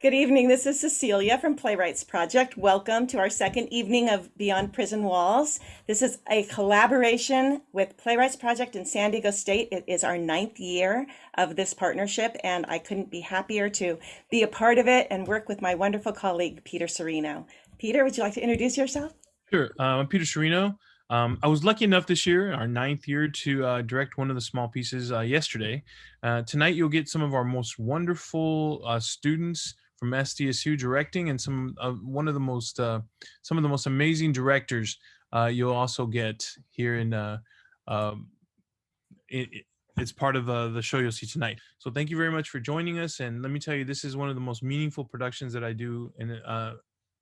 Good evening. This is Cecelia from Playwrights Project. Welcome to our second evening of Beyond Prison Walls. This is a collaboration with Playwrights Project in San Diego State. It is our 9th year of this partnership, and I couldn't be happier to be a part of it and work with my wonderful colleague, Peter Cirino. Peter, would you like to introduce yourself? Sure. I'm Peter Cirino. I was lucky enough this year, our 9th year, to direct one of the small pieces yesterday. Tonight, you'll get some of our most wonderful students from SDSU directing, and some of the most amazing directors you'll also get here it's part of the show you'll see tonight. So thank you very much for joining us. And let me tell you, this is one of the most meaningful productions that I do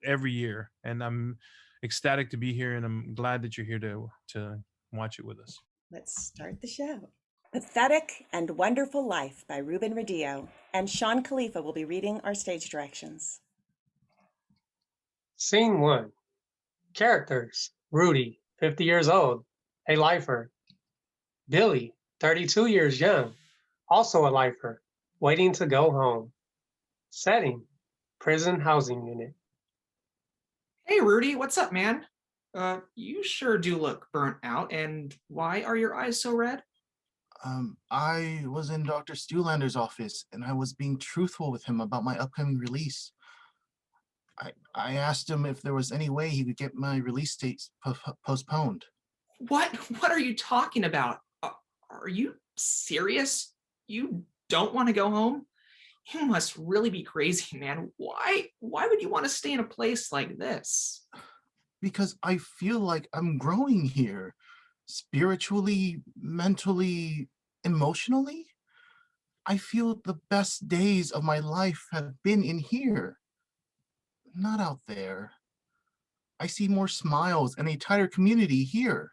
every year, and I'm ecstatic to be here, and I'm glad that you're here to watch it with us. Let's start the show. Pathetic and Wonderful Life by Ruben Radillo, and Sean Khalifa will be reading our stage directions. Scene 1. Characters: Rudy, 50 years old, a lifer. Billy, 32 years young, also a lifer, waiting to go home. Setting: prison housing unit. Hey, Rudy, what's up, man? You sure do look burnt out, and why are your eyes so red? I was in Dr. Stuhlander's office, and I was being truthful with him about my upcoming release. I asked him if there was any way he could get my release date postponed. What are you talking about? Are you serious? You don't want to go home? You must really be crazy, man. Why would you want to stay in a place like this? Because I feel like I'm growing here. Spiritually, mentally, emotionally. I feel the best days of my life have been in here, not out there. I see more smiles and a tighter community here.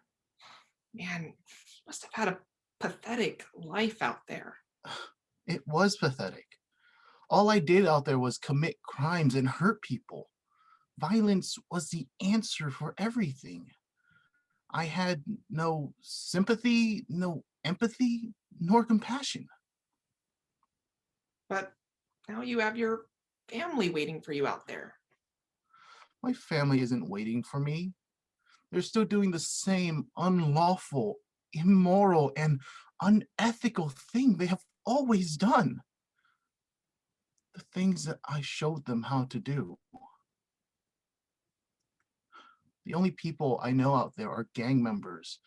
Man, you must have had a pathetic life out there. It was pathetic. All I did out there was commit crimes and hurt people. Violence was the answer for everything. I had no sympathy, no empathy, nor compassion. But now you have your family waiting for you out there. My family isn't waiting for me. They're still doing the same unlawful, immoral, and unethical thing they have always done. The things that I showed them how to do. The only people I know out there are gang members,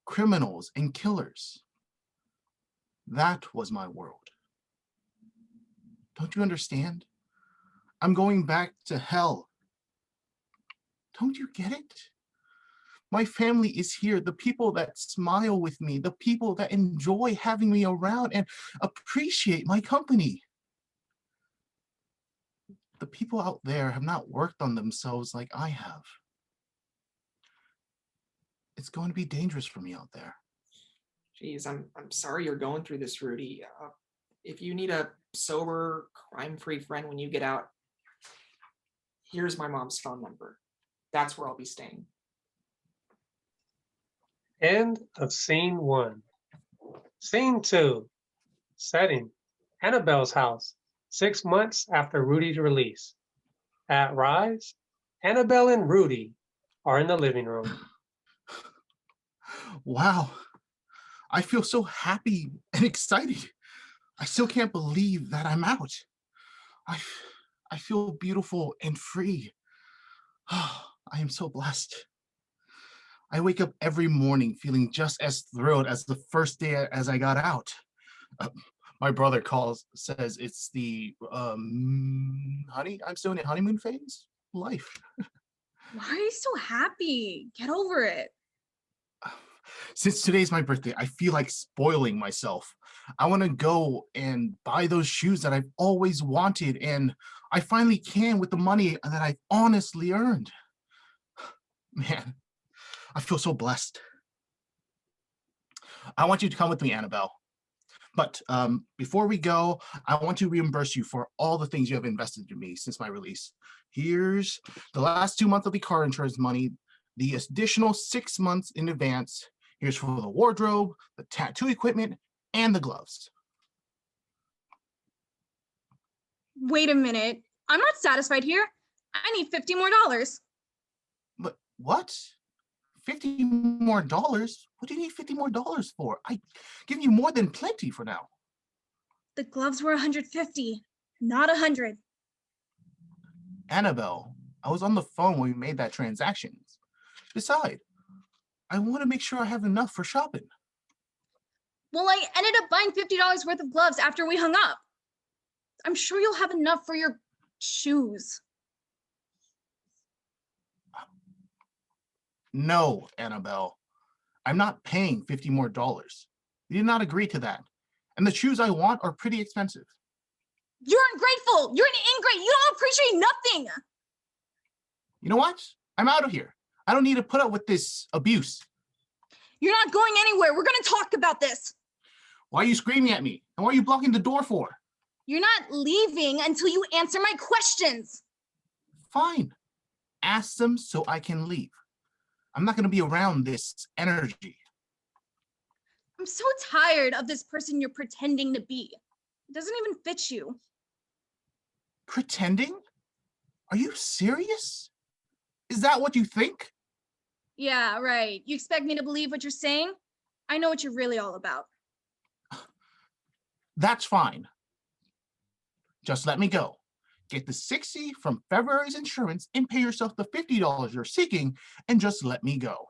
criminals, and killers. That was my world. Don't you understand? I'm going back to hell. Don't you get it? My family is here, the people that smile with me, the people that enjoy having me around and appreciate my company. The people out there have not worked on themselves like I have. It's going to be dangerous for me out there. Geez, I'm sorry you're going through this, Rudy. If you need a sober, crime-free friend when you get out, here's my mom's phone number. That's where I'll be staying. End of Scene 1. Scene 2. Setting: Annabelle's house, 6 months after Rudy's release. At Rise, Annabelle and Rudy are in the living room. Wow, I feel so happy and excited. I still can't believe that I'm out. I feel beautiful and free. I am so blessed. I wake up every morning feeling just as thrilled as the first day as I got out. My brother says it's the I'm still in the honeymoon phase life. Why are you so happy? Get over it. Since today's my birthday, I feel like spoiling myself. I want to go and buy those shoes that I've always wanted, and I finally can with the money that I've honestly earned. Man, I feel so blessed. I want you to come with me, Annabelle. But before we go, I want to reimburse you for all the things you have invested in me since my release. Here's the last 2 months of the car insurance money, the additional 6 months in advance. Here's for the wardrobe, the tattoo equipment, and the gloves. Wait a minute. I'm not satisfied here. I need $50 more. But what? $50 more? What do you need $50 more for? I give you more than plenty for now. The gloves were 150, not 100. Annabelle, I was on the phone when we made that transaction. Besides, I want to make sure I have enough for shopping. Well, I ended up buying $50 worth of gloves after we hung up. I'm sure you'll have enough for your shoes. No, Annabelle. I'm not paying $50 more. You did not agree to that. And the shoes I want are pretty expensive. You're ungrateful. You're an ingrate. You don't appreciate nothing. You know what? I'm out of here. I don't need to put up with this abuse. You're not going anywhere. We're going to talk about this. Why are you screaming at me? And what are you blocking the door for? You're not leaving until you answer my questions. Fine. Ask them so I can leave. I'm not going to be around this energy. I'm so tired of this person you're pretending to be. It doesn't even fit you. Pretending? Are you serious? Is that what you think? Yeah, right. You expect me to believe what you're saying? I know what you're really all about. That's fine. Just let me go. Get the $60 from February's insurance and pay yourself the $50 you're seeking and just let me go.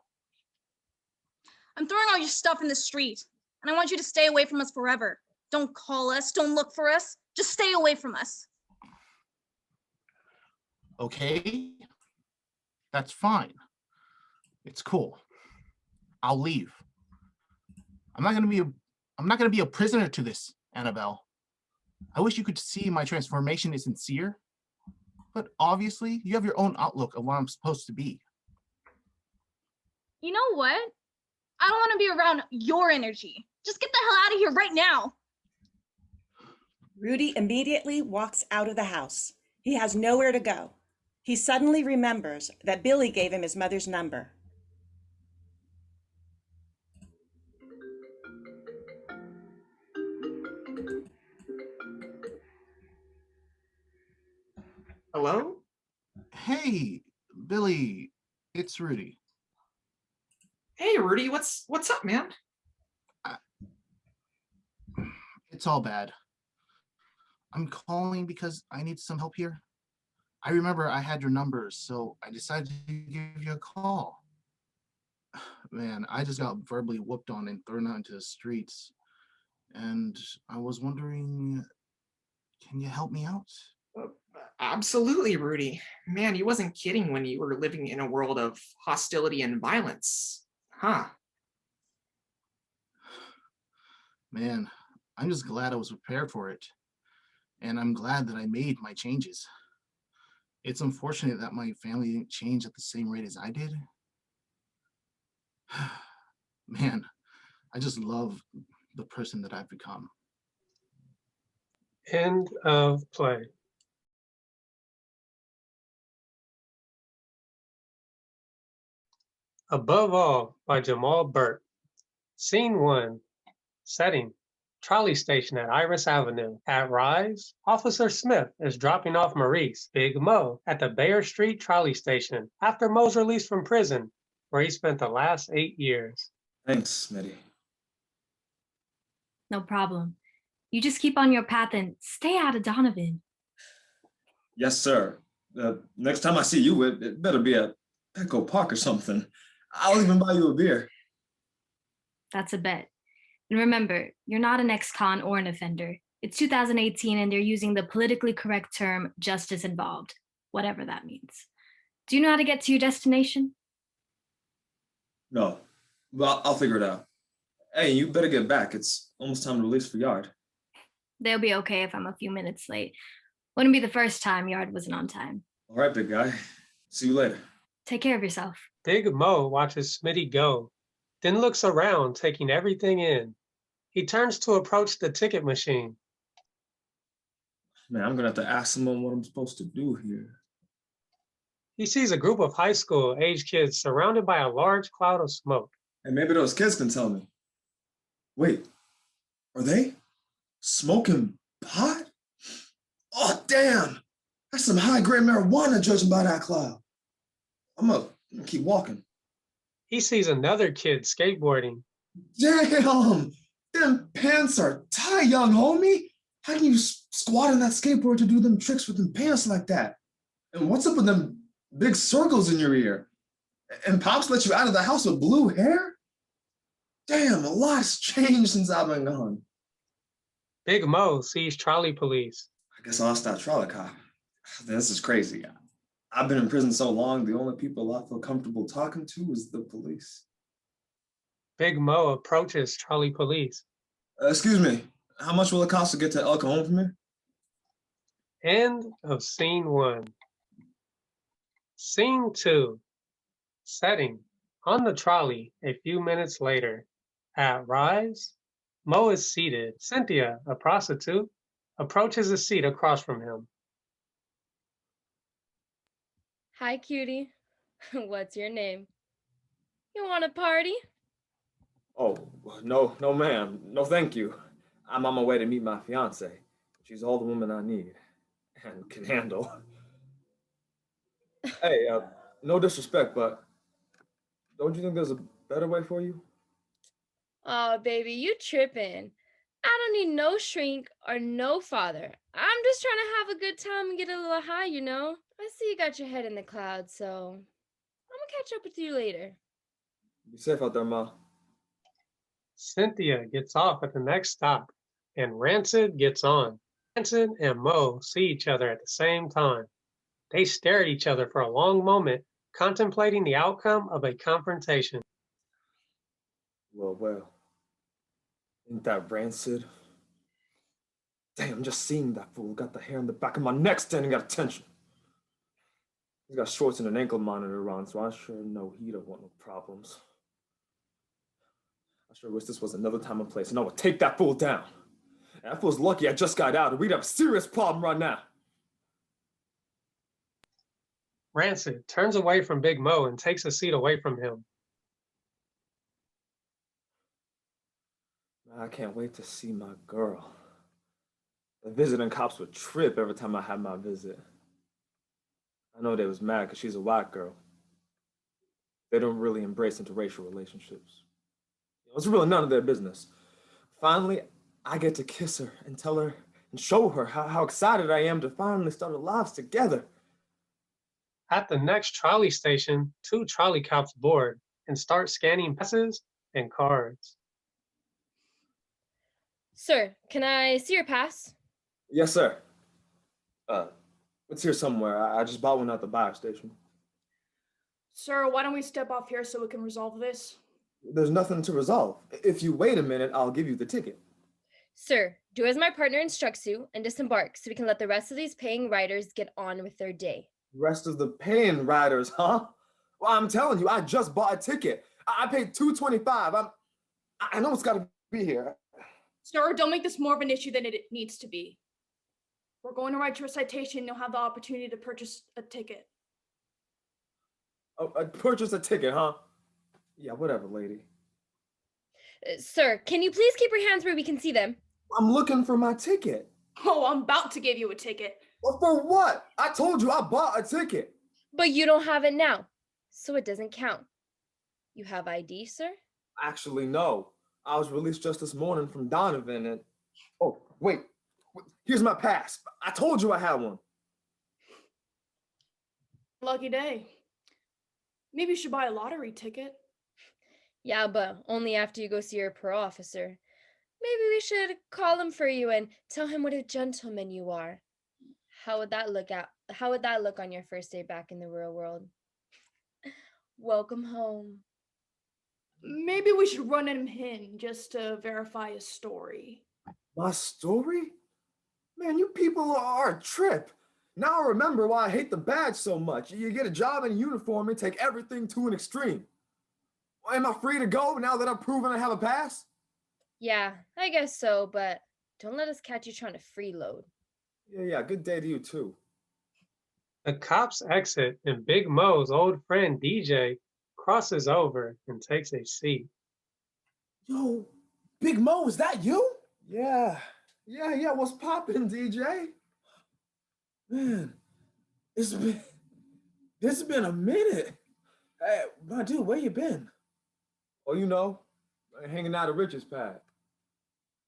I'm throwing all your stuff in the street, and I want you to stay away from us forever. Don't call us, don't look for us. Just stay away from us. Okay? That's fine. It's cool. I'll leave. I'm not gonna be a prisoner to this, Annabelle. I wish you could see my transformation is sincere, but obviously you have your own outlook of what I'm supposed to be. You know what? I don't want to be around your energy. Just get the hell out of here right now. Rudy immediately walks out of the house. He has nowhere to go. He suddenly remembers that Billy gave him his mother's number. Hello? Hey, Billy, it's Rudy. Hey, Rudy, what's up, man? It's all bad. I'm calling because I need some help here. I remember I had your numbers, so I decided to give you a call. Man, I just got verbally whooped on and thrown out into the streets. And I was wondering, can you help me out? Absolutely, Rudy. Man, you wasn't kidding when you were living in a world of hostility and violence, huh? Man, I'm just glad I was prepared for it. And I'm glad that I made my changes. It's unfortunate that my family didn't change at the same rate as I did. Man, I just love the person that I've become. End of play. Above All by Jamel Burt. Scene 1. Setting. Trolley station at Iris Avenue. At Rise, Officer Smith is dropping off Maurice, Big Mo, at the Bayer Street trolley station after Mo's release from prison, where he spent the last 8 years. Thanks, Smitty. No problem. You just keep on your path and stay out of Donovan. Yes, sir. Next time I see you, it better be at Petco Park or something. I'll even buy you a beer. That's a bet. And remember, you're not an ex-con or an offender. It's 2018 and they're using the politically correct term justice involved, whatever that means. Do you know how to get to your destination? No, but I'll figure it out. Hey, you better get back. It's almost time to release for Yard. They'll be okay if I'm a few minutes late. Wouldn't be the first time Yard wasn't on time. All right, big guy. See you later. Take care of yourself. Big Mo watches Smitty go, then looks around, taking everything in. He turns to approach the ticket machine. Man, I'm gonna have to ask someone what I'm supposed to do here. He sees a group of high school age kids surrounded by a large cloud of smoke. And maybe those kids can tell me. Wait, are they smoking pot? Oh, damn! That's some high-grade marijuana judging by that cloud. I'm gonna keep walking. He sees another kid skateboarding. Damn, them pants are tight, young homie. How can you squat on that skateboard to do them tricks with them pants like that? And what's up with them big circles in your ear? And Pops let you out of the house with blue hair? Damn, a lot's changed since I've been gone. Big Mo sees trolley police. I guess I'll stop trolley cop. This is crazy. I've been in prison so long, the only people I feel comfortable talking to is the police. Big Mo approaches trolley police. Excuse me, how much will it cost to get to El Cajon from here? End of scene 1. Scene 2. Setting. On the trolley, a few minutes later. At Rise, Mo is seated. Cynthia, a prostitute, approaches a seat across from him. Hi, cutie. What's your name? You want a party? Oh, no, ma'am. No, thank you. I'm on my way to meet my fiance. She's all the woman I need and can handle. Hey, no disrespect, but don't you think there's a better way for you? Oh, baby, you tripping. I don't need no shrink or no father. I'm just trying to have a good time and get a little high, you know? I see you got your head in the clouds, so I'm gonna catch up with you later. Be safe out there, Ma. Cynthia gets off at the next stop, and Rancid gets on. Rancid and Mo see each other at the same time. They stare at each other for a long moment, contemplating the outcome of a confrontation. Well. Ain't that Rancid? Damn, just seeing that fool got the hair on the back of my neck standing at attention. He's got shorts and an ankle monitor on, so I sure know he don't want no problems. I sure wish this was another time and place, and I would take that fool down. And that fool's lucky I just got out, or we'd have a serious problem right now. Rancid turns away from Big Mo and takes a seat away from him. I can't wait to see my girl. The visiting cops would trip every time I had my visit. I know they was mad because she's a white girl. They don't really embrace interracial relationships. It's really none of their business. Finally, I get to kiss her and tell her and show her how excited I am to finally start our lives together. At the next trolley station, 2 trolley cops board and start scanning passes and cards. Sir, can I see your pass? Yes, sir. It's here somewhere. I just bought one at the buy station. Sir, why don't we step off here so we can resolve this? There's nothing to resolve. If you wait a minute, I'll give you the ticket. Sir, do as my partner instructs you and disembark so we can let the rest of these paying riders get on with their day. Rest of the paying riders, huh? Well, I'm telling you, I just bought a ticket. I paid $2.25. I know it's got to be here. Sir, don't make this more of an issue than it needs to be. We're going to write you a citation. You'll have the opportunity to purchase a ticket. Oh, purchase a ticket, huh? Yeah, whatever, lady. Sir, can you please keep your hands where we can see them? I'm looking for my ticket. Oh, I'm about to give you a ticket. Well, for what? I told you I bought a ticket. But you don't have it now, so it doesn't count. You have ID, sir? Actually, no. I was released just this morning from Donovan and... Oh, wait. Here's my pass. I told you I had one. Lucky day. Maybe you should buy a lottery ticket. Yeah, but only after you go see your parole officer. Maybe we should call him for you and tell him what a gentleman you are. How would that look on your first day back in the real world? Welcome home. Maybe we should run him in just to verify his story. My story? Man, you people are a trip. Now I remember why I hate the badge so much. You get a job in a uniform and take everything to an extreme. Am I free to go now that I've proven I have a pass? Yeah, I guess so, but don't let us catch you trying to freeload. Yeah, good day to you too. The cops exit and Big Mo's old friend DJ crosses over and takes a seat. Yo, Big Mo, is that you? Yeah, what's poppin', DJ? Man, It's been a minute. Hey, my dude, where you been? Oh, you know, hanging out at Rich's pad.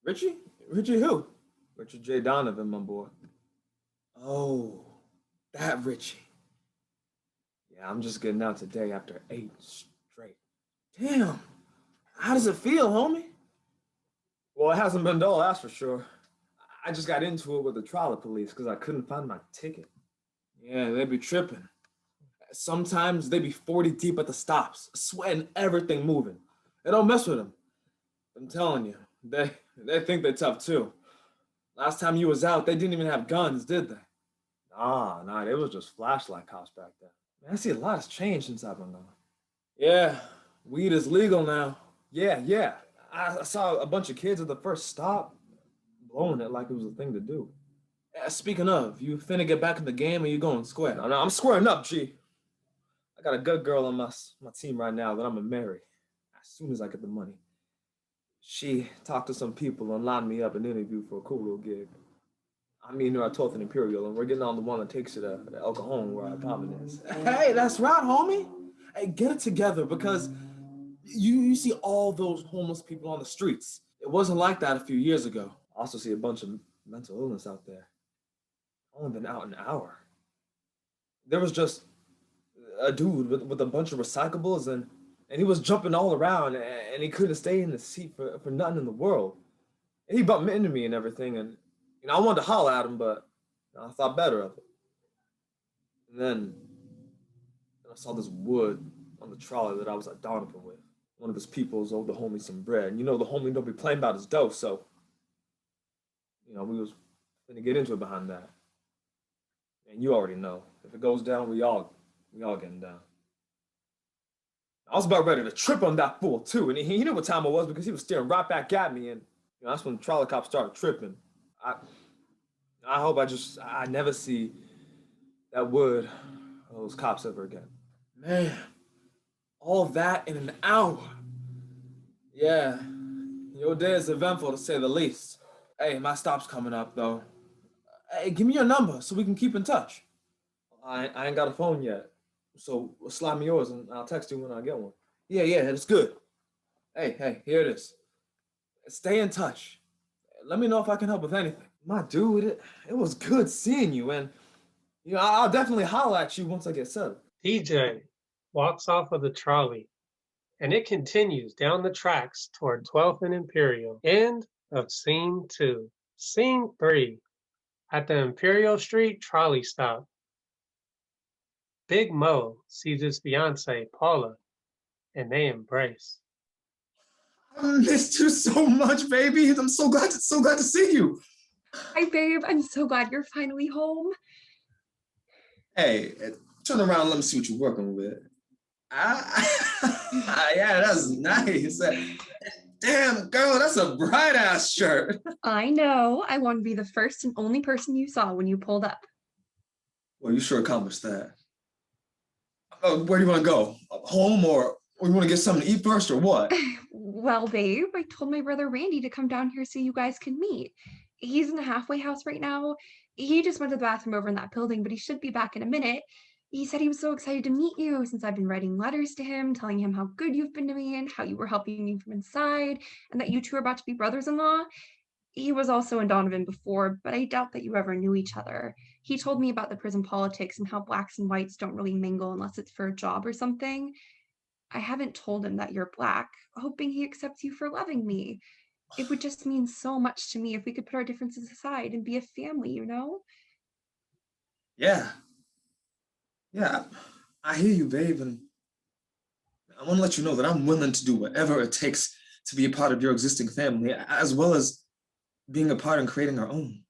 Richie? Richie who? Richard J. Donovan, my boy. Oh, that Richie. Yeah, I'm just getting out today after 8 straight. Damn. How does it feel, homie? Well, it hasn't been dull, that's for sure. I just got into it with the trolley police because I couldn't find my ticket. Yeah, they be tripping. Sometimes they be 40 deep at the stops, sweating everything moving. They don't mess with them. I'm telling you, they think they're tough too. Last time you was out, they didn't even have guns, did they? Nah, they was just flashlight cops back then. Man, I see a lot has changed since I've been gone. Yeah, weed is legal now. Yeah. I saw a bunch of kids at the first stop blowing it like it was a thing to do. Speaking of, you finna get back in the game or you going square? No, I'm squaring up, G. I got a good girl on my team right now that I'm gonna marry as soon as I get the money. She talked to some people and lined me up an interview for a cool little gig. I'm meeting her at 12th and Imperial, and we're getting on the one that takes you to El Cajon where our apartment is. Hey, that's right, homie. Hey, get it together because you see all those homeless people on the streets. It wasn't like that a few years ago. I also see a bunch of mental illness out there. Only been out an hour. There was just a dude with a bunch of recyclables and he was jumping all around and he couldn't stay in the seat for nothing in the world. And he bumped into me and everything, and I wanted to holler at him, but I thought better of it. And then I saw this wood on the trolley that I was at Donovan with. One of his peoples owed the homie some bread. And you know the homie don't be playing about his dough, so we was gonna get into it behind that. And you already know, if it goes down, we all getting down. I was about ready to trip on that fool too, and he knew what time it was because he was staring right back at me, and that's when the trolley cops started tripping. I hope I never see that wood or those cops ever again. Man, all that in an hour. Yeah, your day is eventful to say the least. Hey, my stop's coming up though. Hey, give me your number so we can keep in touch. I ain't got a phone yet, so slide me yours and I'll text you when I get one. Yeah, that's good. Hey, here it is. Stay in touch. Let me know if I can help with anything. My dude, it was good seeing you, and I'll definitely holler at you once I get settled. DJ walks off of the trolley, and it continues down the tracks toward 12th and Imperial. End of Scene 2. Scene 3. At the Imperial Street trolley stop. Big Mo sees his fiancée, Paula, and they embrace. I missed you so much, baby. I'm so glad to see you. Hi, babe. I'm so glad you're finally home. Hey, turn around and let me see what you're working with. Yeah, that's nice. Damn, girl, that's a bright ass shirt. I know. I want to be the first and only person you saw when you pulled up. Well, you sure accomplished that. Where do you want to go? Home or you want to get something to eat first or what? Well, babe, I told my brother Randy to come down here so you guys can meet. He's in the halfway house right now. He just went to the bathroom over in that building, but he should be back in a minute. He said he was so excited to meet you since I've been writing letters to him, telling him how good you've been to me and how you were helping me from inside, and that you two are about to be brothers-in-law. He was also in Donovan before, but I doubt that you ever knew each other. He told me about the prison politics and how blacks and whites don't really mingle unless it's for a job or something. I haven't told him that you're black, hoping he accepts you for loving me. It would just mean so much to me if we could put our differences aside and be a family, you know? Yeah, I hear you, babe, and I want to let you know that I'm willing to do whatever it takes to be a part of your existing family, as well as being a part in creating our own.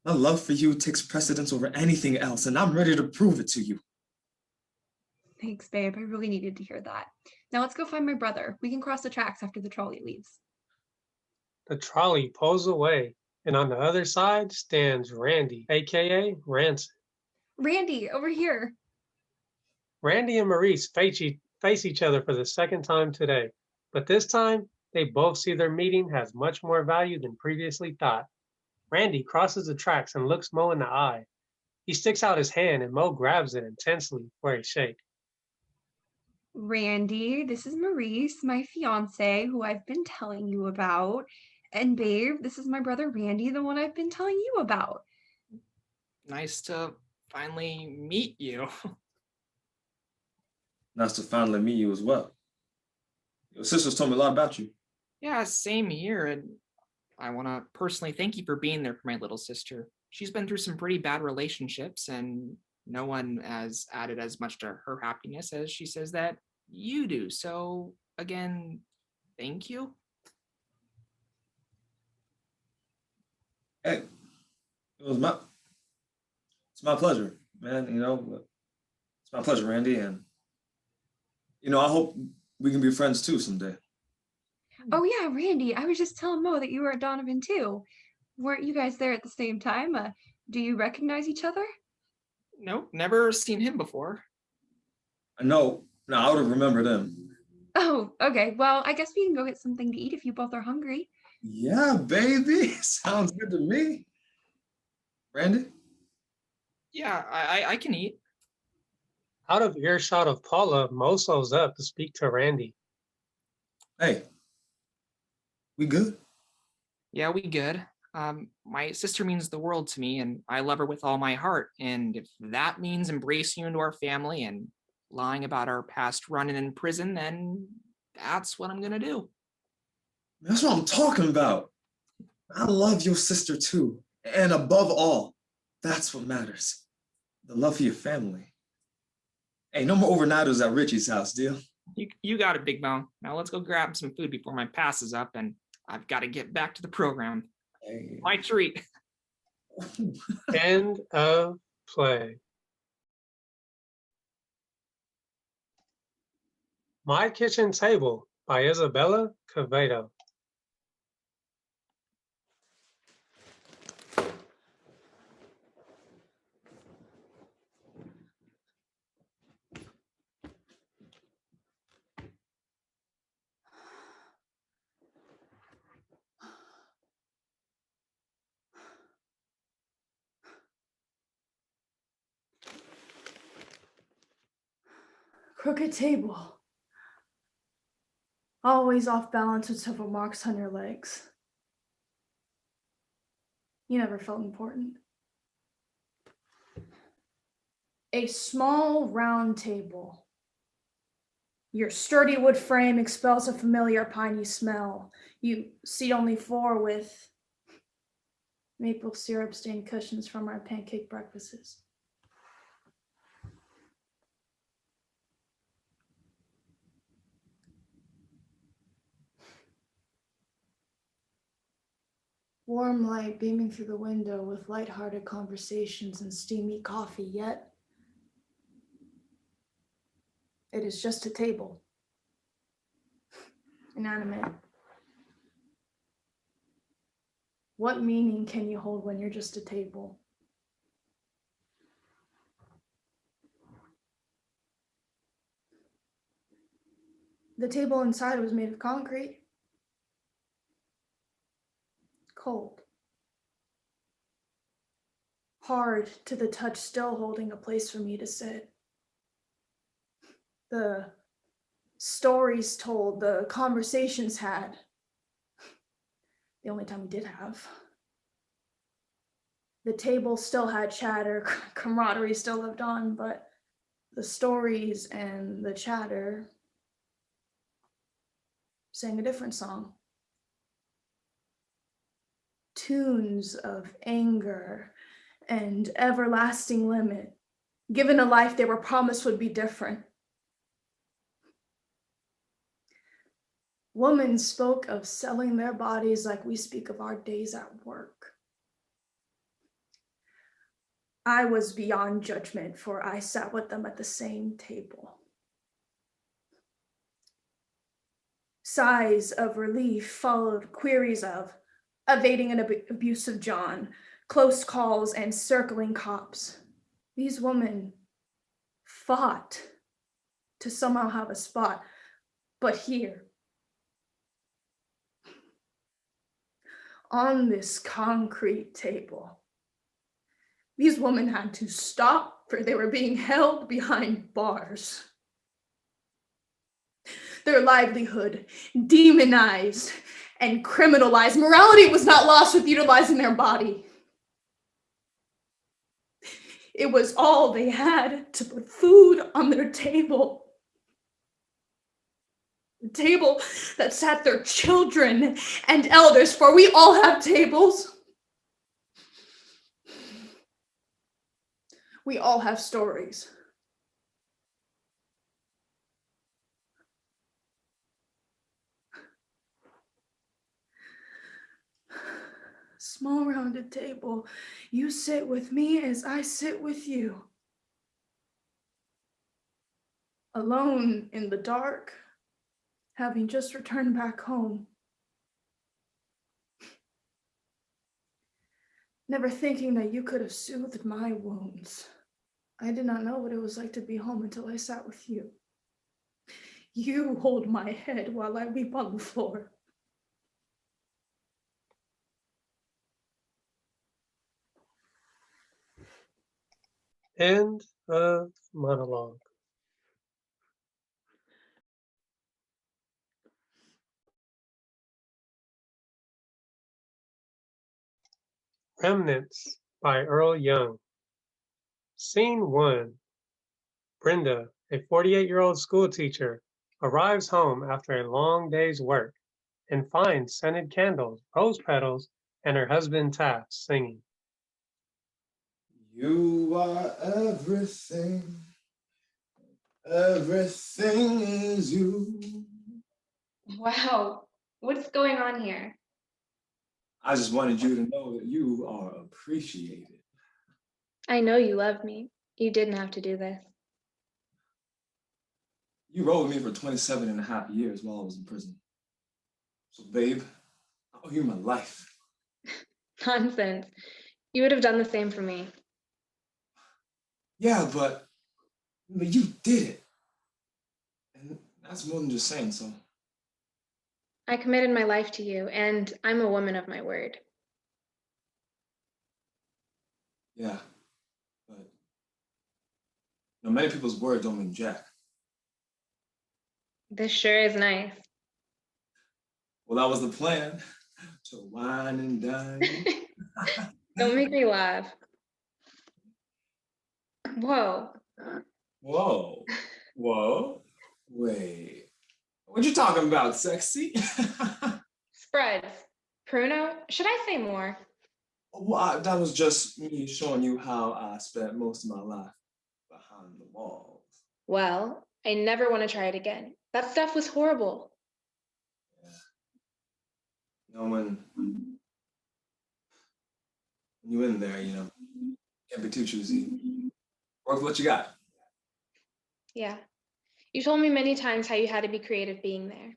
My love for you takes precedence over anything else, and I'm ready to prove it to you. Thanks, babe. I really needed to hear that. Now let's go find my brother. We can cross the tracks after the trolley leaves. The trolley pulls away, and on the other side stands Randy, aka Rancid. Randy, over here. Randy and Maurice face each other for the second time today, but this time they both see their meeting has much more value than previously thought. Randy crosses the tracks and looks Mo in the eye. He sticks out his hand and Mo grabs it intensely for a shake. Randy, this is Maurice, my fiance, who I've been telling you about. And babe, this is my brother Randy, the one I've been telling you about. Nice to finally meet you. Nice to finally meet you as well. Your sisters told me a lot about you. Yeah, same here. And I want to personally thank you for being there for my little sister. She's been through some pretty bad relationships, and no one has added as much to her happiness as she says that you do. So again, thank you. Hey, it's my pleasure, man. It's my pleasure, Randy. And, I hope we can be friends too someday. Oh yeah, Randy, I was just telling Mo that you were at Donovan too. Weren't you guys there at the same time? Do you recognize each other? Nope, never seen him before. I know. Now I would have remembered him. Oh, okay. Well, I guess we can go get something to eat if you both are hungry. Yeah, baby. Sounds good to me. Randy? Yeah, I can eat. Out of earshot of Paula, Mo slows up to speak to Randy. Hey, we good? Yeah, we good. My sister means the world to me, and I love her with all my heart. And if that means embracing you into our family and lying about our past running in prison, then that's what I'm gonna do. That's what I'm talking about. I love your sister too. And above all, that's what matters. The love for your family. Hey, no more overnighters at Richie's house, deal? You got it, Big Bone. Now let's go grab some food before my pass is up, and I've got to get back to the program. Hey. My treat. End of play. My Kitchen Table by Isabella Quevedo. Crooked table. Always off balance with several marks on your legs. You never felt important. A small round table. Your sturdy wood frame expels a familiar piney smell. You seat only 4 with maple syrup stained cushions from our pancake breakfasts. Warm light beaming through the window with light-hearted conversations and steamy coffee, yet it is just a table. Inanimate. What meaning can you hold when you're just a table? The table inside was made of concrete. Cold. Hard to the touch, still holding a place for me to sit. The stories told, the conversations had. The only time we did have. The table still had chatter, camaraderie still lived on, but the stories and the chatter sang a different song. Tunes of anger and everlasting limit, given a life they were promised would be different. Women spoke of selling their bodies like we speak of our days at work. I was beyond judgment, for I sat with them at the same table. Sighs of relief followed queries of evading an abusive John, close calls and circling cops. These women fought to somehow have a spot, but here, on this concrete table, These women had to stop, for they were being held behind bars. Their livelihood demonized and criminalized. Morality was not lost with utilizing their body. It was all they had to put food on their table. The table that sat their children and elders, for we all have tables. We all have stories. Small rounded table, you sit with me as I sit with you. Alone in the dark, having just returned back home. Never thinking that you could have soothed my wounds. I did not know what it was like to be home until I sat with you. You hold my head while I weep on the floor. End of monologue. Remnants by Earl Young. Scene 1. Brenda, a 48-year-old school teacher, arrives home after a long day's work and finds scented candles, rose petals, and her husband Taft singing. You are everything. Everything is you. Wow, what's going on here? I just wanted you to know that you are appreciated. I know you love me. You didn't have to do this. You rode with me for 27 and a half years while I was in prison. So, babe, I owe you my life. Nonsense. You would have done the same for me. Yeah, but you did it. And that's more than just saying so. I committed my life to you, and I'm a woman of my word. Yeah, but many people's words don't mean jack. This sure is nice. Well, that was the plan, to wine and dine. Don't make me laugh. Whoa. Whoa, whoa, wait. What you talking about, sexy? Spreads. Pruno? Should I say more? Well, that was just me showing you how I spent most of my life behind the walls. Well, I never want to try it again. That stuff was horrible. Yeah. You know, when you're in there, can't be too choosy. Work with what you got. Yeah. You told me many times how you had to be creative being there.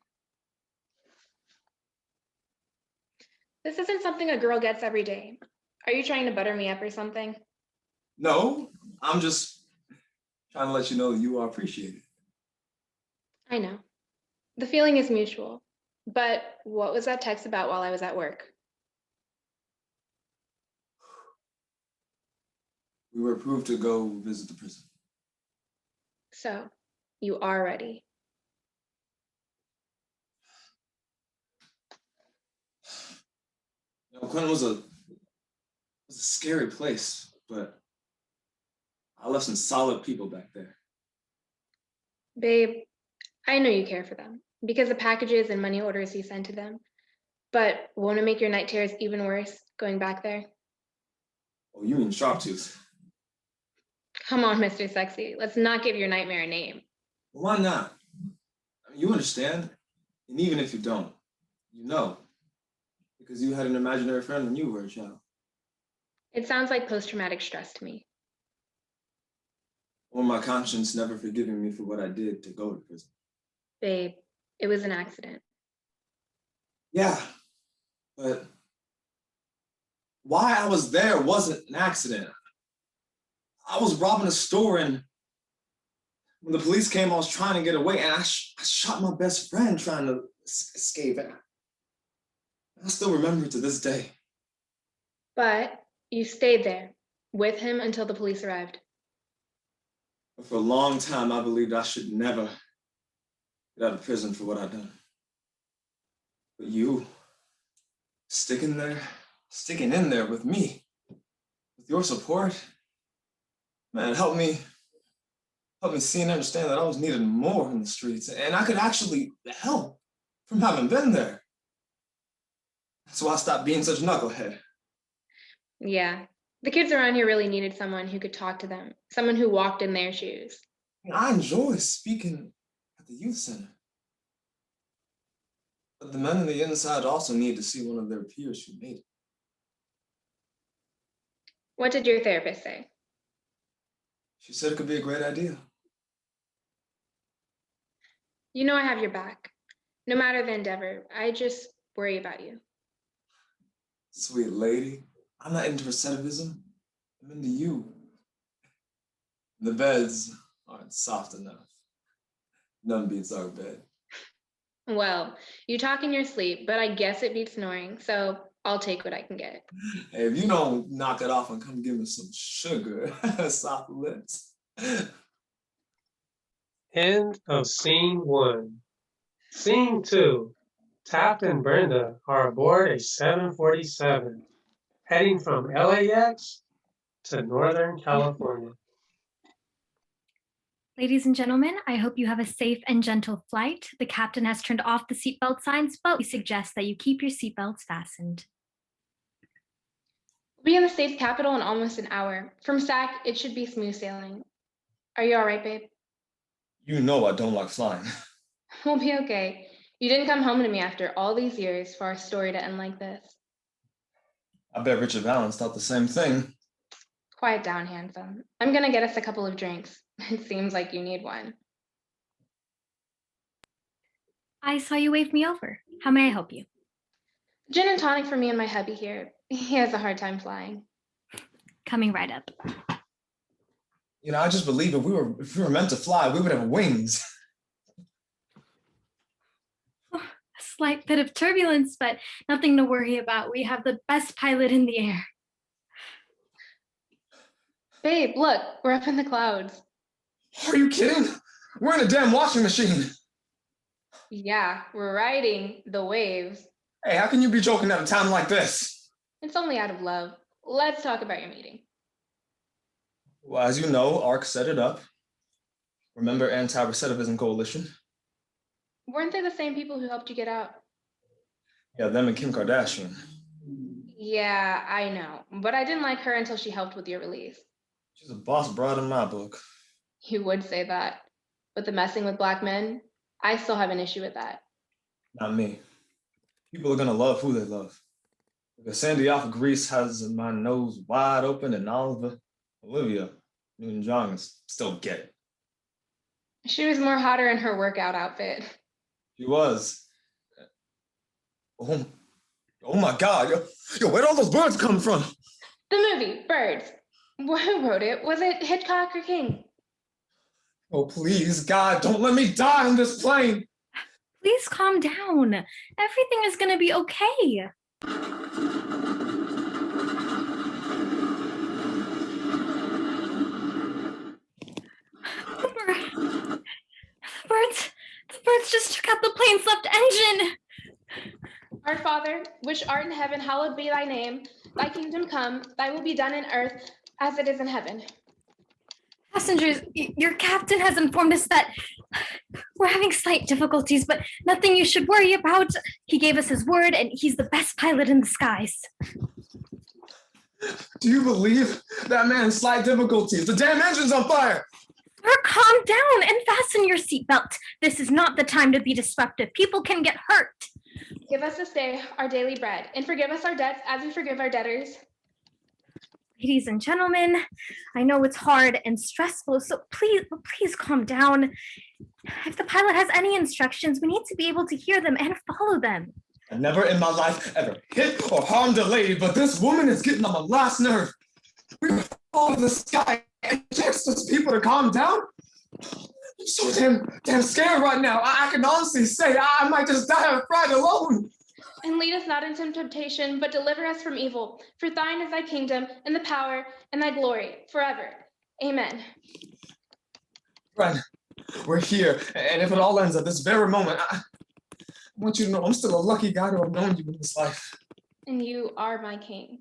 This isn't something a girl gets every day. Are you trying to butter me up or something? No, I'm just trying to let you know that you are appreciated. I know. The feeling is mutual. But what was that text about while I was at work? We were approved to go visit the prison. So, you are ready. Quentin was a scary place, but I left some solid people back there. Babe, I know you care for them because of packages and money orders you send to them. But won't it make your night terrors even worse going back there? Oh, you mean Sharptooth? Come on, Mr. Sexy. Let's not give your nightmare a name. Why not? You understand, and even if you don't, you know, because you had an imaginary friend when you were a child. It sounds like post-traumatic stress to me. Or my conscience never forgiving me for what I did to go to prison. Babe, it was an accident. Yeah, but why I was there wasn't an accident. I was robbing a store, and when the police came, I was trying to get away, and I shot my best friend trying to escape. And I still remember it to this day. But you stayed there with him until the police arrived. For a long time, I believed I should never get out of prison for what I'd done. But you, sticking in there with me, with your support, man, helped me see and understand that I was needed more in the streets, and I could actually help from having been there. So I stopped being such a knucklehead. Yeah, the kids around here really needed someone who could talk to them, someone who walked in their shoes. I enjoy speaking at the youth center. But the men on the inside also need to see one of their peers who made it. What did your therapist say? She said it could be a great idea. You know I have your back. No matter the endeavor, I just worry about you. Sweet lady, I'm not into recidivism. I'm into you. The beds aren't soft enough. None beats our bed. Well, you talk in your sleep, but I guess it beats snoring, so I'll take what I can get. Hey, if you don't knock it off and come give me some sugar, soft lips. End of scene 1. Scene 2. Taft and Brenda are aboard a 747, heading from LAX to Northern California. Ladies and gentlemen, I hope you have a safe and gentle flight. The captain has turned off the seatbelt signs, but we suggest that you keep your seatbelts fastened. We'll be in the state's capital in almost an hour. From SAC, it should be smooth sailing. Are you all right, babe? You know I don't like flying. We'll be okay. You didn't come home to me after all these years for our story to end like this. I bet Richard Valens thought the same thing. Quiet down, handsome. I'm gonna get us a couple of drinks. It seems like you need one. I saw you wave me over. How may I help you? Gin and tonic for me and my hubby here. He has a hard time flying. Coming right up. You know, I just believe if we were meant to fly, we would have wings. A slight bit of turbulence, but nothing to worry about. We have the best pilot in the air. Babe, look, we're up in the clouds. Are you kidding? We're in a damn washing machine. Yeah, we're riding the waves. Hey, how can you be joking at a time like this? It's only out of love. Let's talk about your meeting. Well, as you know, ARC set it up. Remember Anti-Recidivism Coalition? Weren't they the same people who helped you get out? Yeah, them and Kim Kardashian. Yeah, I know. But I didn't like her until she helped with your release. She's a boss broad in my book. You would say that. But the messing with Black men, I still have an issue with that. Not me. People are gonna love who they love. Because Sandy off of Greece has my nose wide open and Olivia Newton-John still get it. She was more hotter in her workout outfit. She was. Oh my God. Yo, where'd all those birds come from? The movie, Birds. Who wrote it? Was it Hitchcock or King? Oh, please, God, don't let me die on this plane. Please calm down. Everything is going to be okay. The birds just took out the plane's left engine. Our Father, which art in heaven, hallowed be thy name. Thy kingdom come, thy will be done in earth as it is in heaven. Passengers, your captain has informed us that we're having slight difficulties, but nothing you should worry about. He gave us his word, and he's the best pilot in the skies. Do you believe that man's slight difficulties? The damn engine's on fire! Sir, calm down and fasten your seatbelt. This is not the time to be disruptive. People can get hurt. Give us this day our daily bread, and forgive us our debts as we forgive our debtors. Ladies and gentlemen, I know it's hard and stressful, so please calm down. If the pilot has any instructions, we need to be able to hear them and follow them. I never in my life ever hit or harmed a lady, but this woman is getting on my last nerve. We were all over the sky and text those people to calm down. I'm so damn scared right now. I can honestly say I might just die of fright alone. And lead us not into temptation, but deliver us from evil. For thine is thy kingdom, and the power, and thy glory, forever. Amen. Friend, we're here, and if it all ends at this very moment, I want you to know I'm still a lucky guy to have known you in this life. And you are my king.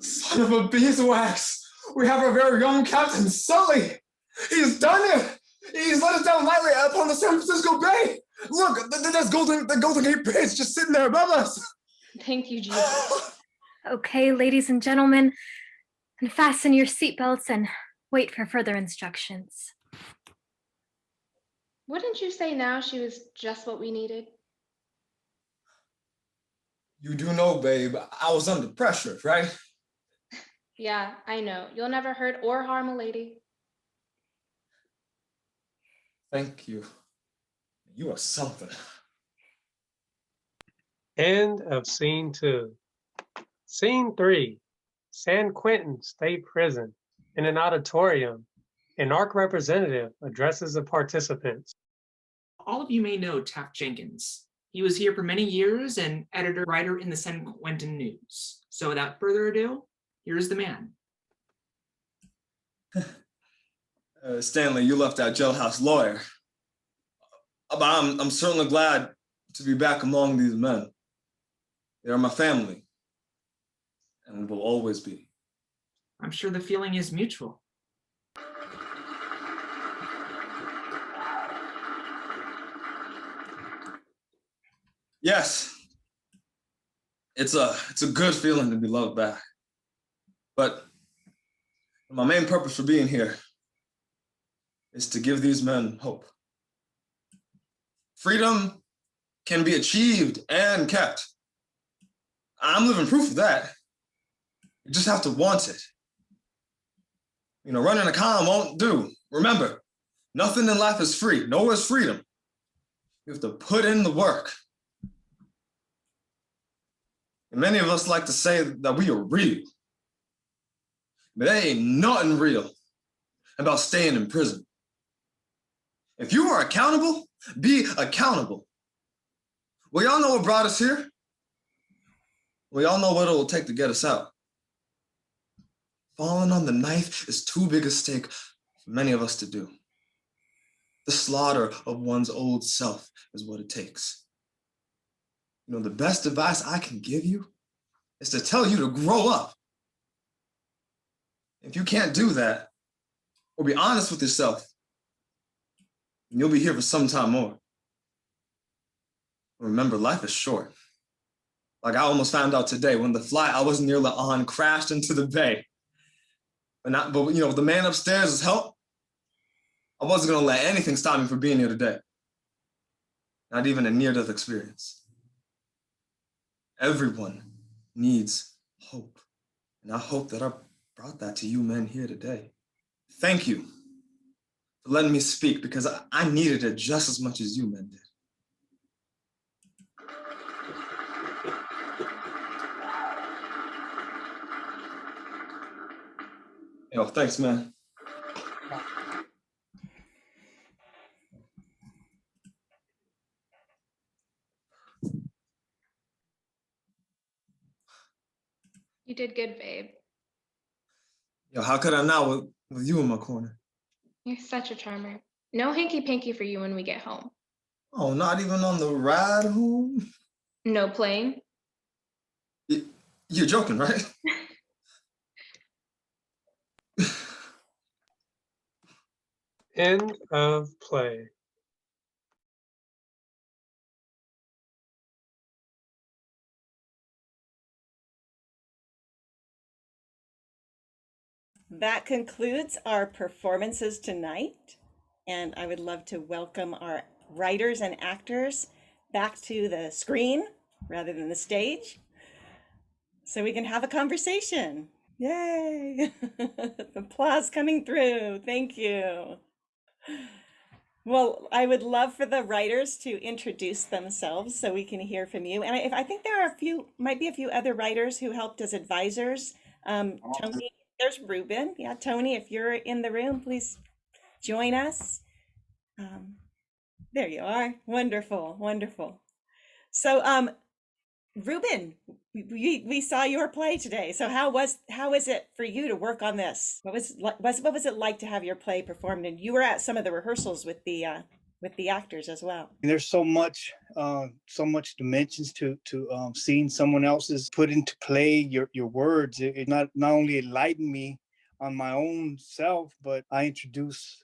Son of a beeswax! We have our very own Captain Sully! He's done it! He's let us down lightly upon the San Francisco Bay! Look, the Golden Gate Bridge just sitting there above us! Thank you, Jesus. Okay, ladies and gentlemen, unfasten your seatbelts and wait for further instructions. Wouldn't you say now she was just what we needed? You do know, babe, I was under pressure, right? Yeah, I know. You'll never hurt or harm a lady. Thank you. You are something. End of scene 2. Scene 3, San Quentin State Prison. In an auditorium, an ARC representative addresses the participants. All of you may know Taft Jenkins. He was here for many years and editor-writer in the San Quentin News. So without further ado, here's the man. Stanley, you left that jailhouse lawyer. But I'm certainly glad to be back among these men. They are my family, and will always be. I'm sure the feeling is mutual. Yes, it's a good feeling to be loved back. But my main purpose for being here is to give these men hope. Freedom can be achieved and kept. I'm living proof of that. You just have to want it. You know, running a con won't do. Remember, nothing in life is free. Nowhere is freedom. You have to put in the work. And many of us like to say that we are real. But there ain't nothing real about staying in prison. If you are accountable, be accountable. We all know what brought us here. We all know what it will take to get us out. Falling on the knife is too big a stake for many of us to do. The slaughter of one's old self is what it takes. You know, the best advice I can give you is to tell you to grow up. If you can't do that, or be honest with yourself, you'll be here for some time more. Remember, life is short. Like I almost found out today when the flight I was nearly on crashed into the bay. But you know, the man upstairs is help. I wasn't gonna let anything stop me from being here today. Not even a near-death experience. Everyone needs hope. And I hope that I brought that to you men here today. Thank you for letting me speak, because I needed it just as much as you men did. Yo, thanks, man. You did good, babe. Yo, how could I not with you in my corner? You're such a charmer. No hanky-panky for you when we get home. Oh, not even on the ride home? No playing? You're joking, right? End of play. That concludes our performances tonight, and I would love to welcome our writers and actors back to the screen rather than the stage so we can have a conversation. Yay! Applause coming through. Thank you. Well, I would love for the writers to introduce themselves so we can hear from you. And I think there are might be a few other writers who helped as advisors. Tony, there's Ruben. Yeah, Tony, if you're in the room, please join us. Um, there you are. Wonderful, wonderful. So, Ruben, we saw your play today. So how is it for you to work on this? What was it like to have your play performed? And you were at some of the rehearsals with the actors as well. And there's so much dimensions to seeing someone else's put into play your words. It not only enlightened me on my own self, but I introduce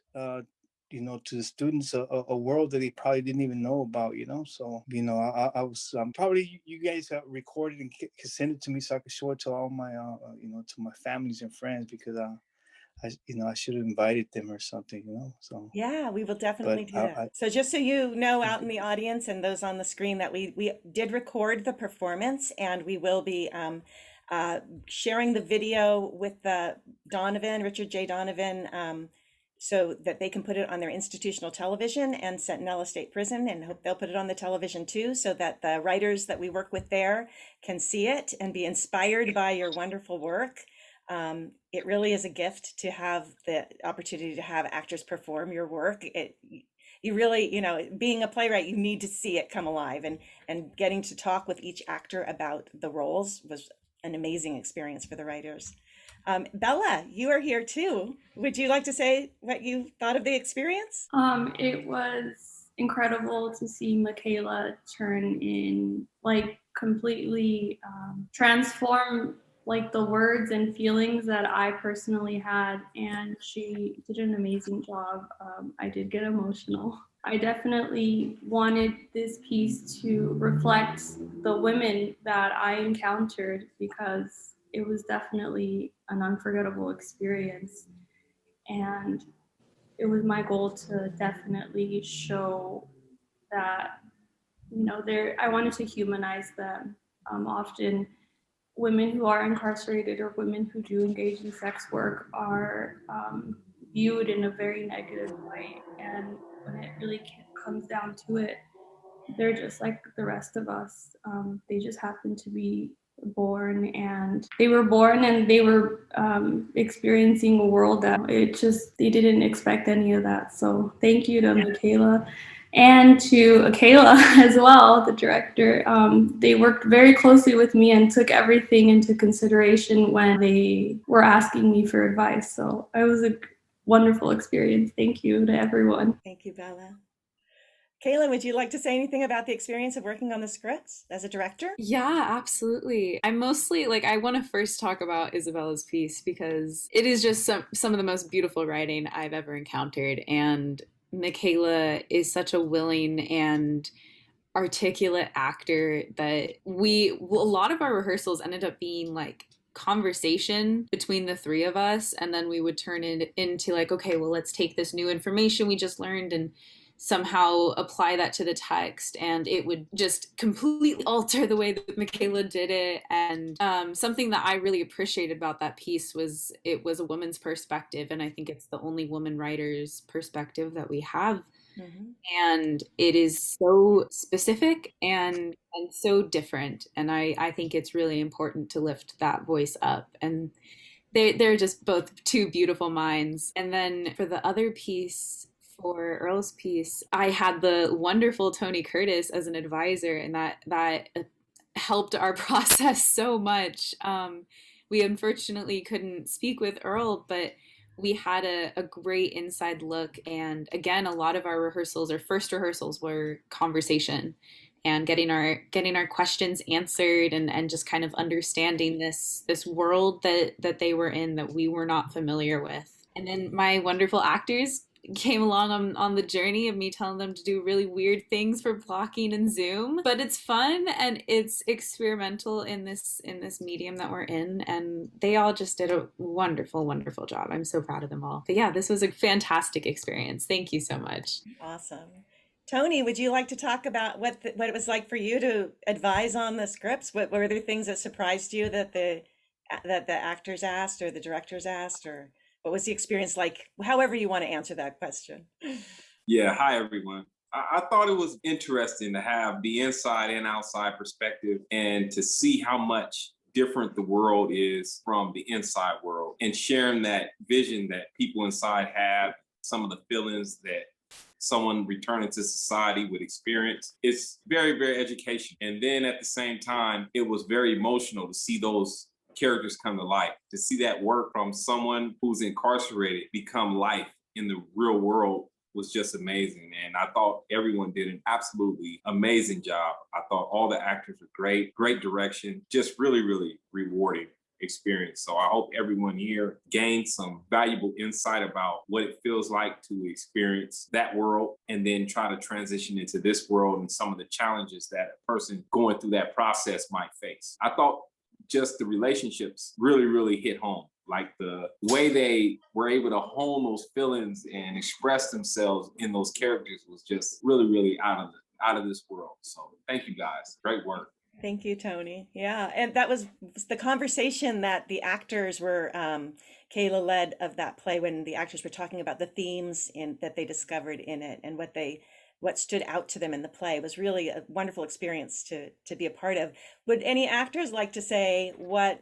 to the students a world that they probably didn't even know about, So, I was probably you guys recorded and could send it to me so I could show it to all my, to my families and friends, because I should have invited them or something, So yeah, we will definitely do that. So just so you know, out in the audience and those on the screen, that we did record the performance, and we will be sharing the video with Richard J. Donovan, so that they can put it on their institutional television and Centinela State Prison, and hope they'll put it on the television too, so that the writers that we work with there can see it and be inspired by your wonderful work. It really is a gift to have the opportunity to have actors perform your work. You really, being a playwright, you need to see it come alive, and getting to talk with each actor about the roles was an amazing experience for the writers. Bella, you are here too. Would you like to say what you thought of the experience? It was incredible to see Michaela turn in, completely transform the words and feelings that I personally had, and she did an amazing job. I did get emotional. I definitely wanted this piece to reflect the women that I encountered, because it was definitely an unforgettable experience. And it was my goal to definitely show that, I wanted to humanize them. Often women who are incarcerated or women who do engage in sex work are viewed in a very negative way. And when it really comes down to it, they're just like the rest of us. They just happen to be born, and they were experiencing a world that they didn't expect any of that. So thank you to Michaela and to Kayla as well, the director. They worked very closely with me and took everything into consideration when they were asking me for advice. So it was a wonderful experience. Thank you to everyone. Thank you, Bella. Kayla, would you like to say anything about the experience of working on the scripts as a director? Yeah, absolutely. I'm mostly I want to first talk about Isabella's piece, because it is just some of the most beautiful writing I've ever encountered. And Michaela is such a willing and articulate actor that a lot of our rehearsals ended up being conversation between the three of us, and then we would turn it into okay, well, let's take this new information we just learned and somehow apply that to the text, and it would just completely alter the way that Michaela did it. And something that I really appreciated about that piece was it was a woman's perspective, and I think it's the only woman writer's perspective that we have. Mm-hmm. And it is so specific and so different, and I think it's really important to lift that voice up. And they're just both two beautiful minds. And then for the other piece, for Earl's piece, I had the wonderful Tony Curtis as an advisor, and that helped our process so much. We unfortunately couldn't speak with Earl, but we had a great inside look. And again, a lot of our first rehearsals were conversation and getting our questions answered, and just kind of understanding this world that they were in that we were not familiar with. And then my wonderful actors came along on the journey of me telling them to do really weird things for blocking and Zoom, but it's fun and it's experimental in this medium that we're in, and they all just did a wonderful job. I'm so proud of them all. But yeah, this was a fantastic experience. Thank you so much. Awesome. Tony, would you like to talk about what it was like for you to advise on the scripts? What were there things that surprised you that the actors asked or the directors asked, or what was the experience like? However you want to answer that question. Yeah, hi everyone. I thought it was interesting to have the inside and outside perspective and to see how much different the world is from the inside world and sharing that vision that people inside have, some of the feelings that someone returning to society would experience. It's very, very educational. And then at the same time, it was very emotional to see those characters come to life, to see that work from someone who's incarcerated become life in the real world was just amazing. And I thought everyone did an absolutely amazing job. I thought all the actors were great, great direction, just really, really rewarding experience. So I hope everyone here gained some valuable insight about what it feels like to experience that world and then try to transition into this world and some of the challenges that a person going through that process might face. I thought just the relationships really, really hit home. Like the way they were able to hone those feelings and express themselves in those characters was just really, really out of this world. So thank you guys. Great work. Thank you, Tony. Yeah, and that was the conversation that the actors were, Kayla led of that play when the actors were talking about the themes that they discovered in it and what stood out to them in the play. Was really a wonderful experience to be a part of. Would any actors like to say what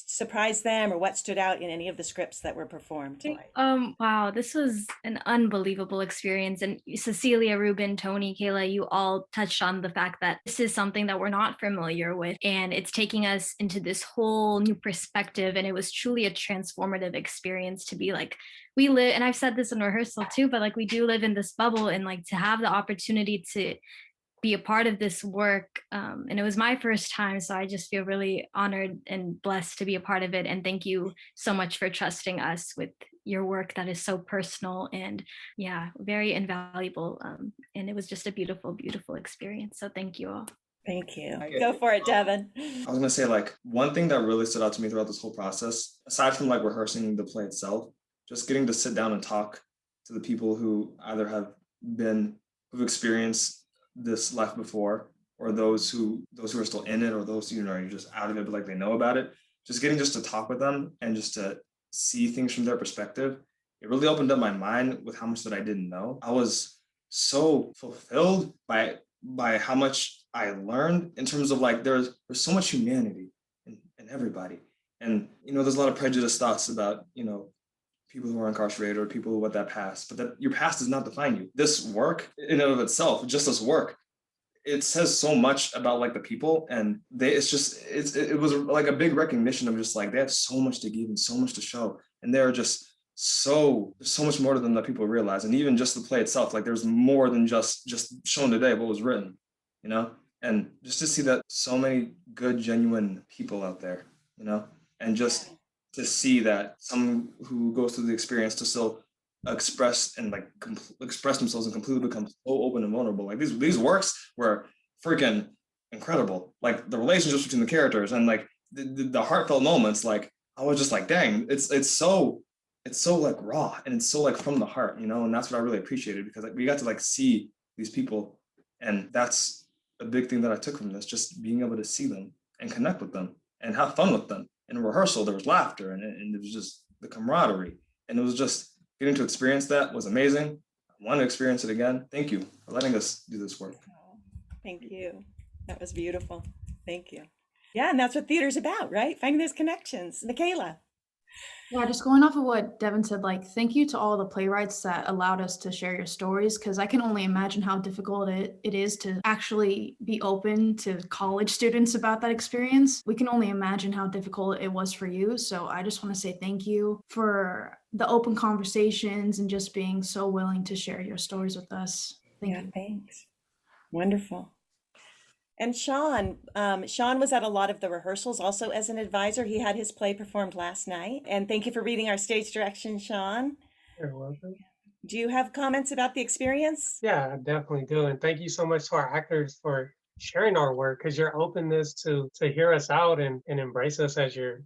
surprised them or what stood out in any of the scripts that were performed tonight? Wow, this was an unbelievable experience. And Cecelia, Ruben, Tony, Kayla, you all touched on the fact that this is something that we're not familiar with. And it's taking us into this whole new perspective. And it was truly a transformative experience to be like, we live, and I've said this in rehearsal too, but like we do live in this bubble, and like to have the opportunity to be a part of this work. And it was my first time, so I just feel really honored and blessed to be a part of it. And thank you so much for trusting us with your work that is so personal and very invaluable. And it was just a beautiful, beautiful experience. So thank you all. Thank you. Go for it, Devin. I was gonna say, like, one thing that really stood out to me throughout this whole process, aside from like rehearsing the play itself, just getting to sit down and talk to the people who either who've experienced this life before, or those who are still in it, or those who are just out of it but like they know about it. Just to talk with them and just to see things from their perspective, it really opened up my mind with how much that I didn't know. I was so fulfilled by how much I learned in terms of like there's so much humanity in everybody. And there's a lot of prejudiced thoughts about people who are incarcerated or people with that past, but that your past does not define you. This work in and of itself, just this work, it says so much about like the people, and it was like a big recognition of just like they have so much to give and so much to show, and they're just so much more to them that people realize. And even just the play itself, like there's more than just shown today what was written, and just to see that so many good, genuine people out there, and just to see that someone who goes through the experience to still express themselves and completely become so open and vulnerable. Like these works were freaking incredible. Like the relationships between the characters and like the heartfelt moments. Like I was just like, dang, it's so like raw and it's so like from the heart, and that's what I really appreciated, because like we got to like see these people, and that's a big thing that I took from this, just being able to see them and connect with them and have fun with them. In rehearsal, there was laughter and it was just the camaraderie. And it was just getting to experience that was amazing. I want to experience it again. Thank you for letting us do this work. Thank you. That was beautiful. Thank you. Yeah, and that's what theater's about, right? Finding those connections. Michaela. Yeah, just going off of what Devin said, like, thank you to all the playwrights that allowed us to share your stories, because I can only imagine how difficult it is to actually be open to college students about that experience. We can only imagine how difficult it was for you. So I just want to say thank you for the open conversations and just being so willing to share your stories with us. Thank you. Thanks. Wonderful. And Sean was at a lot of the rehearsals also as an advisor. He had his play performed last night. And thank you for reading our stage direction, Sean. You're welcome. Do you have comments about the experience? Yeah, I definitely do. And thank you so much to our actors for sharing our work, because your openness to hear us out and embrace us as your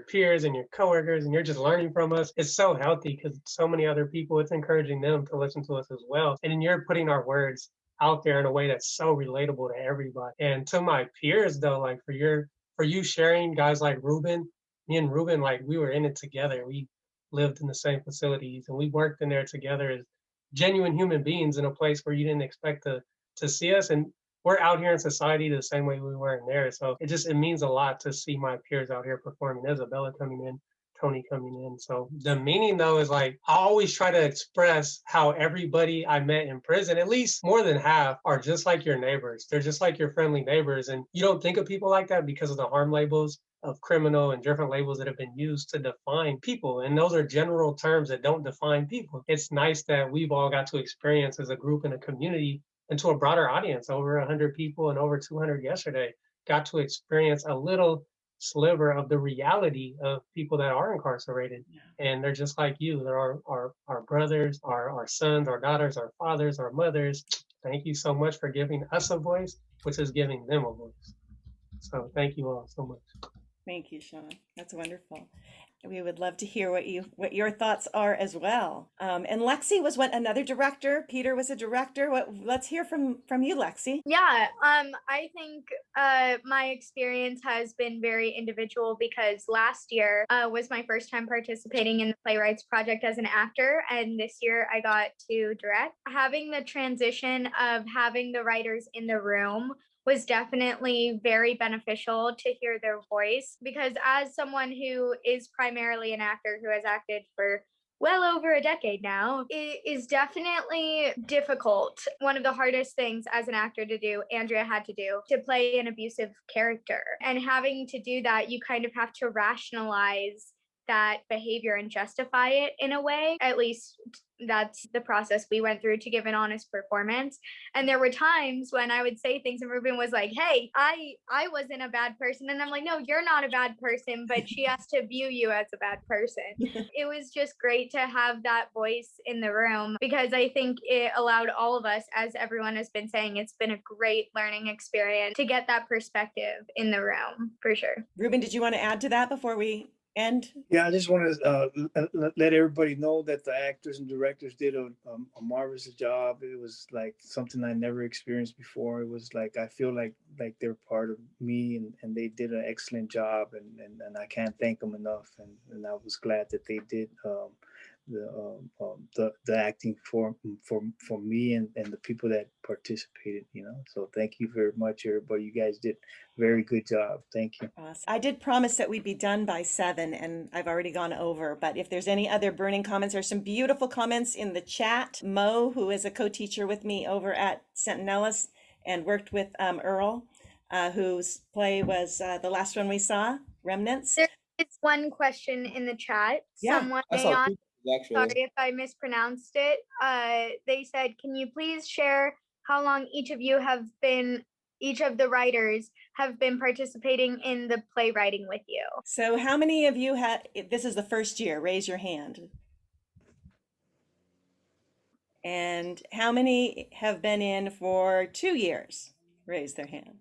peers and your coworkers, and you're just learning from us. It's so healthy, because so many other people, it's encouraging them to listen to us as well. And then you're putting our words out there in a way that's so relatable to everybody. And to my peers though, like for you sharing, guys like Ruben, me and Ruben, like we were in it together. We lived in the same facilities, and we worked in there together as genuine human beings in a place where you didn't expect to see us. And we're out here in society the same way we were in there. So it means a lot to see my peers out here performing. Isabella coming in, Tony coming in. So the meaning though is like, I always try to express how everybody I met in prison, at least more than half, are just like your neighbors. They're just like your friendly neighbors. And you don't think of people like that because of the harm labels of criminal and different labels that have been used to define people. And those are general terms that don't define people. It's nice that we've all got to experience as a group and a community, and to a broader audience, over 100 people and over 200 yesterday, got to experience a little sliver of the reality of people that are incarcerated. And they're just like you. They're our brothers, our sons, our daughters, our fathers, our mothers. Thank you so much for giving us a voice, which is giving them a voice. So thank you all so much. Thank you, Sean. That's wonderful. We would love to hear what your thoughts are as well. And Lexi was another director. Peter was a director. Let's hear from you, Lexi. Yeah, I think my experience has been very individual because last year was my first time participating in the Playwrights Project as an actor, and this year I got to direct. Having the transition of having the writers in the room was definitely very beneficial to hear their voice, because as someone who is primarily an actor who has acted for well over a decade now, it is definitely difficult. One of the hardest things as an actor to do, Andrea had to do, to play an abusive character. And having to do that, you kind of have to rationalize that behavior and justify it in a way. At least that's the process we went through to give an honest performance. And there were times when I would say things and Ruben was like, hey, I wasn't a bad person. And I'm like, no, you're not a bad person, but she has to view you as a bad person. It was just great to have that voice in the room, because I think it allowed all of us, as everyone has been saying, it's been a great learning experience to get that perspective in the room, for sure. Ruben, did you want to add to that before we end? Yeah, I just want to let everybody know that the actors and directors did a marvelous job. It was like something I never experienced before. It was like, I feel like they're part of me, and they did an excellent job, and I can't thank them enough. And I was glad that they did the acting for me and the people that participated, so thank you very much, everybody. You guys did a very good job. Thank you. Awesome. I did promise that we'd be done by 7, and I've already gone over, but if there's any other burning comments, there's some beautiful comments in the chat. Mo, who is a co-teacher with me over at Centinela and worked with Earl, whose play was the last one we saw, Remnants. There is one question in the chat. Yeah. Someone Actually. sorry if I mispronounced it. They said, can you please share how long each of the writers have been participating in the playwriting with you? So how many of you this is the first year, raise your hand. And how many have been in for 2 years? Raise their hand.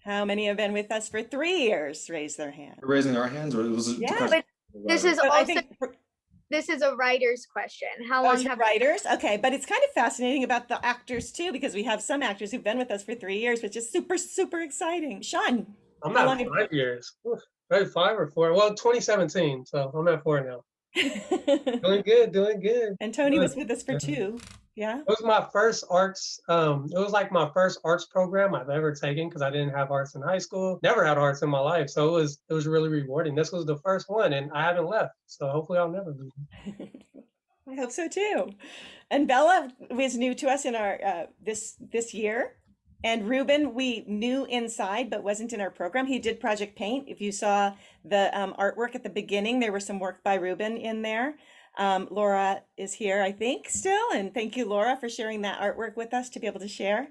How many have been with us for 3 years? Raise their hand. Raising our hands, or was it? Yeah, but this is this is a writer's question. How long have writers? Okay, but it's kind of fascinating about the actors too, because we have some actors who've been with us for 3 years, which is super, super exciting. Sean, I'm at 5 years. Right, 5 or 4. Well, 2017, so I'm at 4 now. Doing good. And Tony was with us for 2. Yeah. It was my first arts. It was like my first arts program I've ever taken, because I didn't have arts in high school. Never had arts in my life, so it was really rewarding. This was the first one, and I haven't left. So hopefully I'll never leave. I hope so too. And Bella was new to us in our this year. And Ruben, we knew inside, but wasn't in our program. He did Project Paint. If you saw the artwork at the beginning, there was some work by Ruben in there. Laura is here, I think, still. And thank you, Laura, for sharing that artwork with us to be able to share.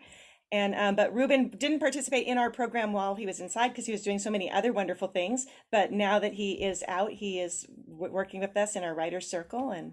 And but Ruben didn't participate in our program while he was inside because he was doing so many other wonderful things. But now that he is out, he is working with us in our writer's circle. And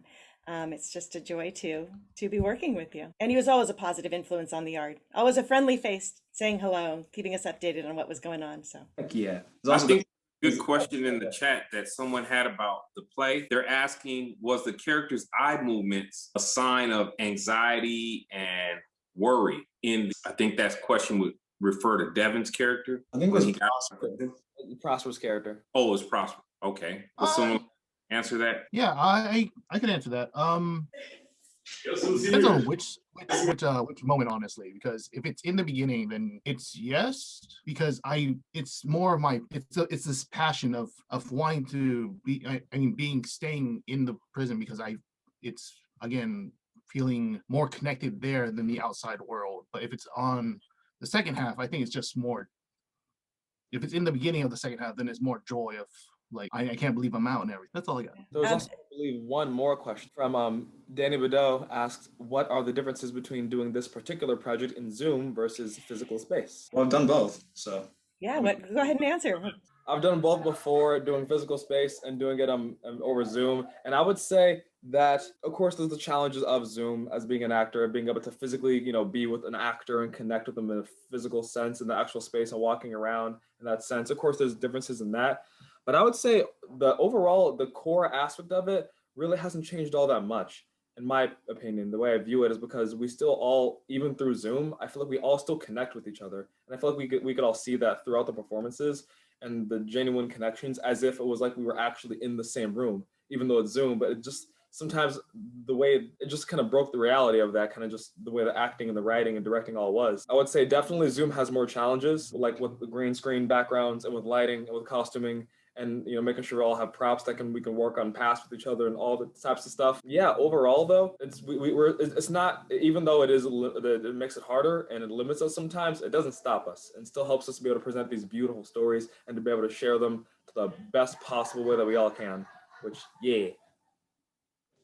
it's just a joy to be working with you. And he was always a positive influence on the art, always a friendly face, saying hello, keeping us updated on what was going on. So yeah, I think good question in the chat that someone had about the play. They're asking, was the character's eye movements a sign of anxiety and worry? I think that question would refer to Devin's character. I think it was Prosper's character. Oh, it was Prosper. Okay. Was someone answer that? Yeah, I can answer that. Depends on which moment, honestly, because if it's in the beginning, then it's yes, because it's more of it's this passion of wanting to be, staying in the prison, because it's again feeling more connected there than the outside world. But if it's on the second half, I think it's just more, if it's in the beginning of the second half, then it's more joy of like, I can't believe I'm out and everything. That's all I got. There was also, I believe, one more question from Danny Bedell asked, what are the differences between doing this particular project in Zoom versus physical space? Well, I've done both, so. Yeah, go ahead and answer. I've done both before, doing physical space and doing it over Zoom. And I would say that, of course, there's the challenges of Zoom as being an actor, being able to physically, be with an actor and connect with them in a physical sense in the actual space and walking around in that sense. Of course, there's differences in that. But I would say the core aspect of it really hasn't changed all that much, in my opinion. The way I view it is because we still all, even through Zoom, I feel like we all still connect with each other. And I feel like we could all see that throughout the performances and the genuine connections, as if it was like we were actually in the same room, even though it's Zoom. But it just, sometimes the way it just kind of broke the reality of that, kind of just the way the acting and the writing and directing all was. I would say definitely Zoom has more challenges, like with the green screen backgrounds and with lighting and with costuming, and making sure we all have props that we can work on past with each other and all the types of stuff. Yeah, overall though, it's not, even though it makes it harder and it limits us sometimes, it doesn't stop us, and still helps us to be able to present these beautiful stories and to be able to share them to the best possible way that we all can, which, yeah.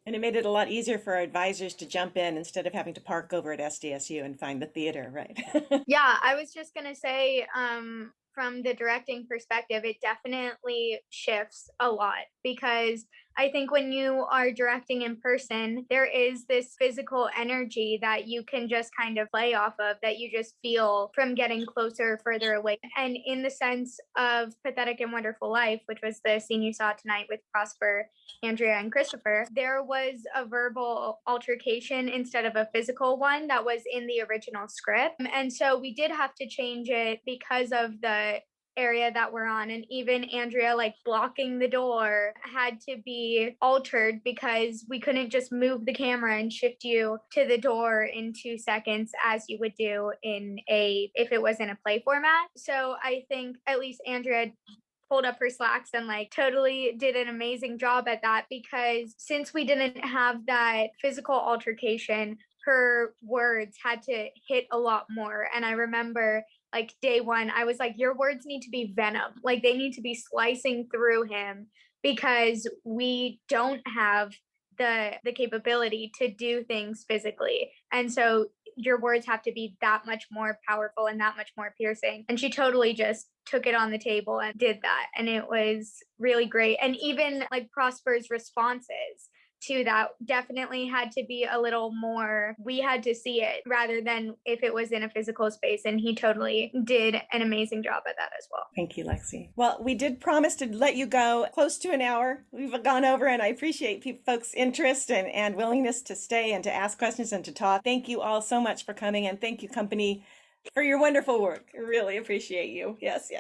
And it made it a lot easier for our advisors to jump in instead of having to park over at SDSU and find the theater, right? Yeah, I was just going to say, from the directing perspective, it definitely shifts a lot, because I think when you are directing in person, there is this physical energy that you can just kind of play off of, that you just feel from getting closer, further away. And in the sense of Pathetic and Wonderful Life, which was the scene you saw tonight with Prosper, Andrea, and Christopher, there was a verbal altercation instead of a physical one that was in the original script. And so we did have to change it because of the area that we're on, and even Andrea blocking the door had to be altered because we couldn't just move the camera and shift you to the door in 2 seconds as you would do if it was in a play format. So I think at least Andrea pulled up her slacks and totally did an amazing job at that, because since we didn't have that physical altercation, her words had to hit a lot more. And I remember day one, I was like, your words need to be venom. They need to be slicing through him, because we don't have the capability to do things physically. And so your words have to be that much more powerful and that much more piercing. And she totally just took it on the table and did that. And it was really great. And even Prosper's responses to that definitely had to be a little more, we had to see it rather than if it was in a physical space, and he totally did an amazing job at that as well. Thank you, Lexi. Well, we did promise to let you go close to an hour. We've gone over, and I appreciate folks' interest and willingness to stay and to ask questions and to talk. Thank you all so much for coming, and thank you, company, for your wonderful work. I really appreciate you. Yes.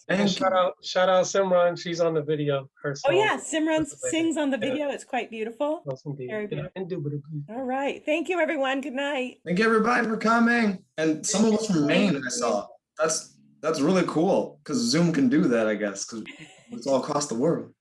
And shout out Simran. She's on the video. Her song. Oh yeah, Simran sings on the video. It's quite beautiful. Yes, indeed. Very beautiful. Indubitably. All right. Thank you, everyone. Good night. Thank you, everybody, for coming. And some of us from Maine, I saw. That's really cool, because Zoom can do that, I guess, because it's all across the world.